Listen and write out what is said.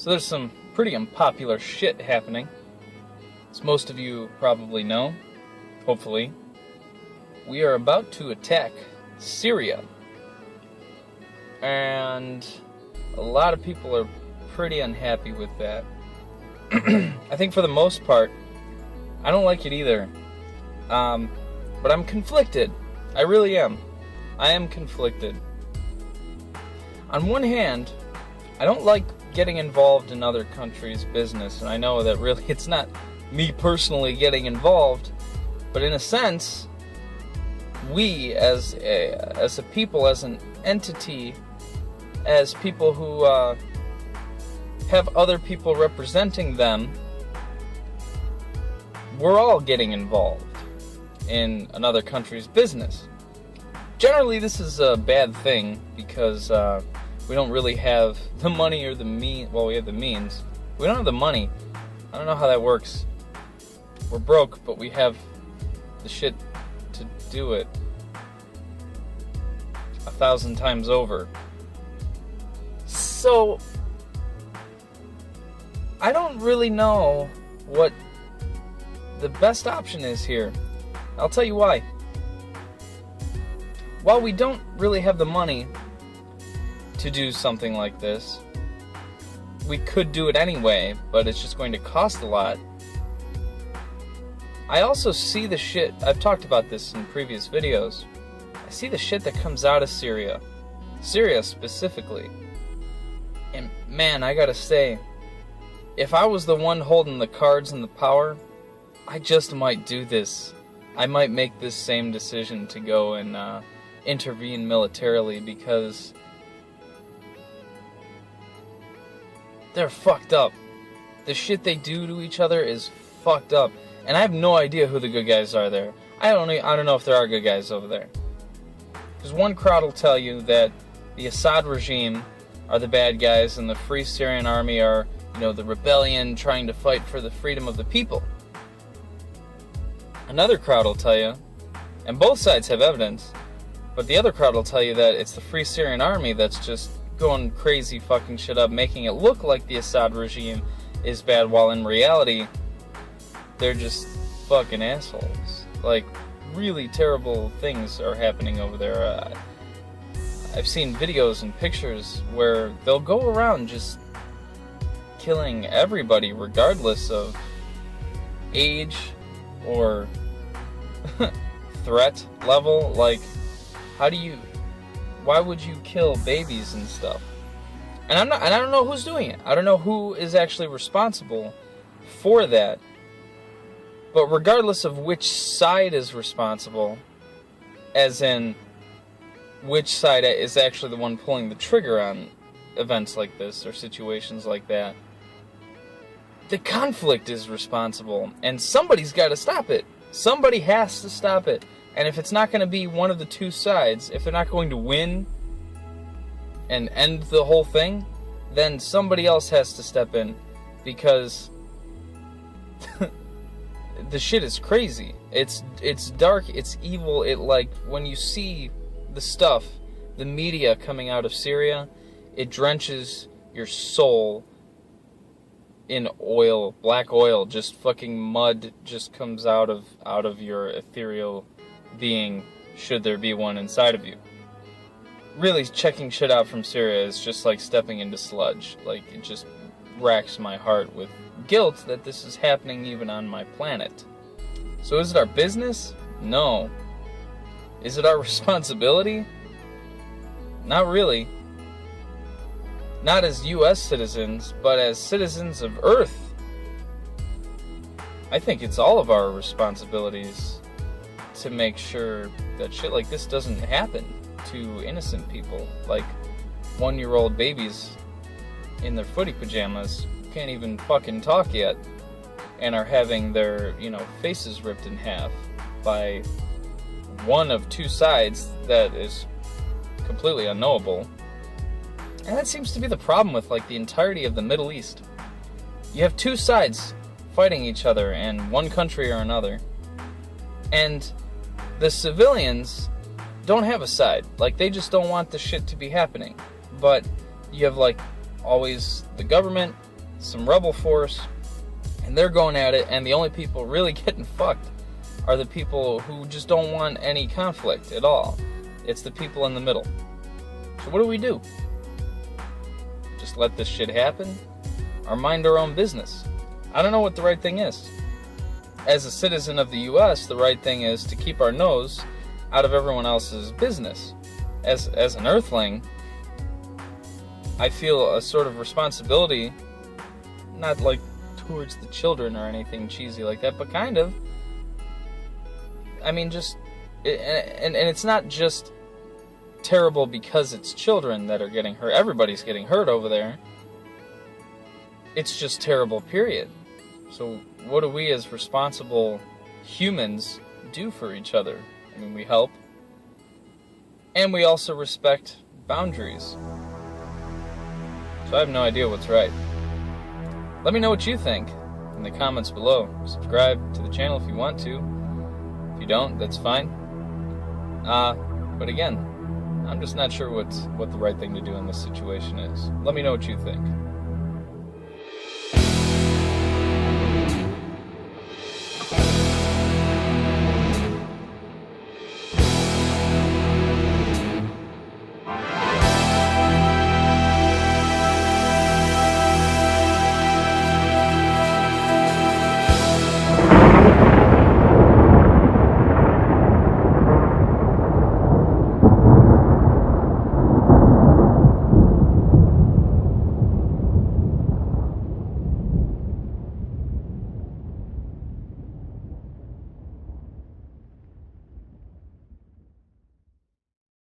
So there's some pretty unpopular shit happening, as most of you probably know, hopefully. We are about to attack Syria. And a lot of people are pretty unhappy with that. I think for the most part, I don't like it either. But I'm conflicted. I really am. I am conflicted. On one hand, I don't like getting involved in other countries' business, and I know that really it's not me personally getting involved, but in a sense, we as a people, as an entity, as people who have other people representing them, we're all getting involved in another country's business. Generally, this is a bad thing because we don't really have the money or the means. Well, we have the means. We don't have the money. I don't know how that works. We're broke, but we have the shit to do it 1,000 times over. So, I don't really know what the best option is here. I'll tell you why. While we don't really have the money to do something like this, we could do it anyway, but it's just going to cost a lot. I also see the shit, I've talked about this in previous videos, I see the shit that comes out of Syria specifically, and man, I gotta say, if I was the one holding the cards and the power, I just might do this. I might make this same decision to go and intervene militarily, because they're fucked up. The shit they do to each other is fucked up. And I have no idea who the good guys are there. I don't know if there are good guys over there. Because one crowd will tell you that the Assad regime are the bad guys and the Free Syrian Army are, the rebellion trying to fight for the freedom of the people. Another crowd will tell you, and both sides have evidence, but the other crowd will tell you that it's the Free Syrian Army that's just going crazy fucking shit up, making it look like the Assad regime is bad, while in reality, they're just fucking assholes. Like, really terrible things are happening over there. I've seen videos and pictures where they'll go around just killing everybody, regardless of age or threat level. Like, why would you kill babies and stuff? And I don't know who's doing it. I don't know who is actually responsible for that. But regardless of which side is responsible, as in which side is actually the one pulling the trigger on events like this or situations like that, the conflict is responsible, and somebody's got to stop it. Somebody has to stop it. And if it's not going to be one of the two sides, if they're not going to win and end the whole thing, then somebody else has to step in, because the shit is crazy. It's dark, it's evil. It, like, when you see the stuff, the media coming out of Syria, it drenches your soul in oil, black oil, just fucking mud just comes out of your ethereal being, should there be one inside of you. Really, checking shit out from Syria is just like stepping into sludge. Like, it just racks my heart with guilt that this is happening even on my planet. So is it our business? No. Is it our responsibility? Not really. Not as U.S. citizens, but as citizens of Earth. I think it's all of our responsibilities to make sure that shit like this doesn't happen to innocent people. Like 1-year-old babies in their footy pajamas who can't even fucking talk yet and are having their, faces ripped in half by one of two sides that is completely unknowable. And that seems to be the problem with, like, the entirety of the Middle East. You have two sides fighting each other in one country or another. And the civilians don't have a side. Like, they just don't want the shit to be happening. But you have, like, always the government some rebel force, and they're going at it, and the only people really getting fucked are the people who just don't want any conflict at all. It's the people in the middle. So what do? Just let this shit happen? Or mind our own business? I don't know what the right thing is. As a citizen of the U.S., the right thing is to keep our nose out of everyone else's business. As an earthling, I feel a sort of responsibility, not like towards the children or anything cheesy like that, but kind of. I mean, just, and it's not just terrible because it's children that are getting hurt. Everybody's getting hurt over there. It's just terrible, period. So what do we as responsible humans do for each other? I mean, we help. And we also respect boundaries. So I have no idea what's right. Let me know what you think in the comments below. Subscribe to the channel if you want to. If you don't, that's fine. But again, I'm just not sure what the right thing to do in this situation is. Let me know what you think.